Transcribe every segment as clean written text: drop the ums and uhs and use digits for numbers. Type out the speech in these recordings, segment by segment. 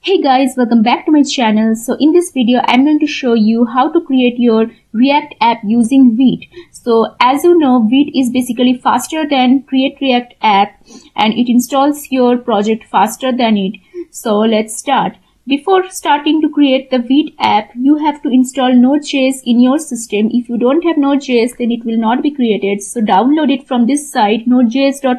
Hey guys, welcome back to my channel. So in this video, I'm going to show you how to create your React app using Vite. So as you know, Vite is basically faster than Create React app and it installs your project faster than it. So let's start. Before starting to create the Vite app, you have to install Node.js in your system. If you don't have Node.js, then it will not be created. So download it from this site, nodejs.org/n/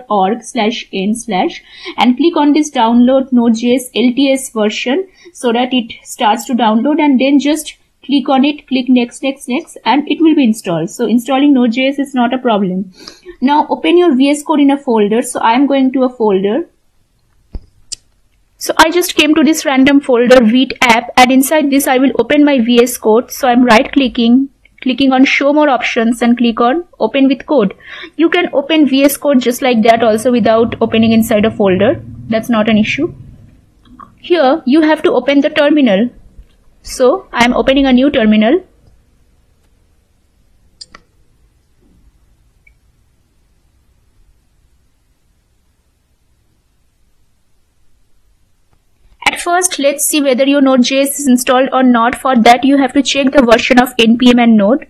and click on this download Node.js LTS version so that it starts to download, and then just click on it, click next, and it will be installed. So installing Node.js is not a problem. Now open your VS Code in a folder. So I am going to a folder. So I just came to this random folder Vite app, and inside this I will open my VS Code. So I'm right clicking on show more options and click on open with code. You can open VS Code just like that also without opening inside a folder. That's not an issue. Here you have to open the terminal. So I'm opening a new terminal. First, let's see whether your Node.js is installed or not. For that, you have to check the version of npm and node.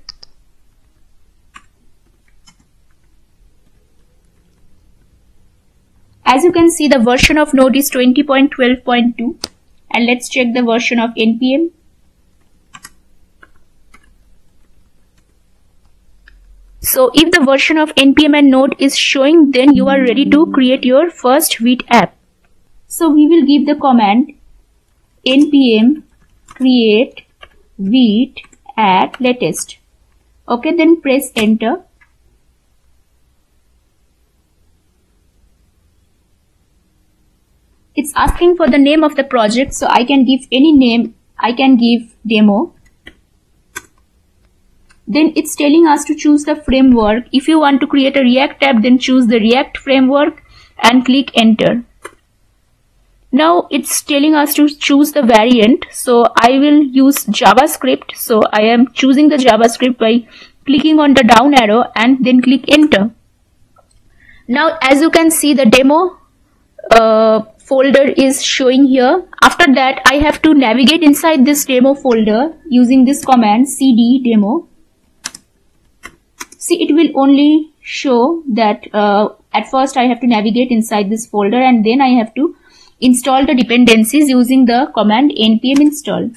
As you can see, the version of node is 20.12.2, and let's check the version of npm. So if the version of npm and node is showing, then you are ready to create your first Vite app. So we will give the command npm create Vite at latest. Okay, then press enter. It's asking for the name of the project, so I can give any name. I can give demo. Then it's telling us to choose the framework. If you want to create a React app, then choose the React framework and click enter. Now it's telling us to choose the variant, so I will use JavaScript. So I am choosing the JavaScript by clicking on the down arrow and then click enter. Now as you can see, the demo folder is showing here. After that, I have to navigate inside this demo folder using this command cd demo. See, it will only show that at first I have to navigate inside this folder, and then I have to install the dependencies using the command npm install.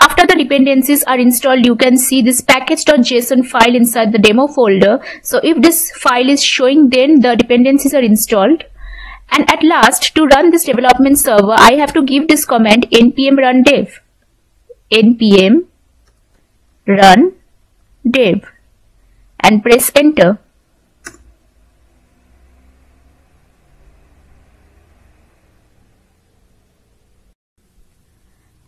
After the dependencies are installed, you can see this package.json file inside the demo folder. So if this file is showing, then the dependencies are installed. And at last, to run this development server, I have to give this command npm run dev. npm run dev and press enter.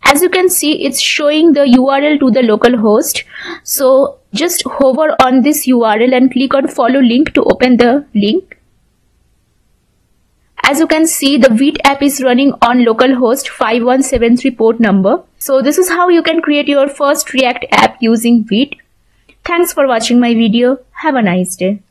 As you can see, it's showing the URL to the local host. So just hover on this URL and click on follow link to open the link. As you can see, the Vite app is running on localhost 5173 port number. So this is how you can create your first React app using Vite. Thanks for watching my video. Have a nice day.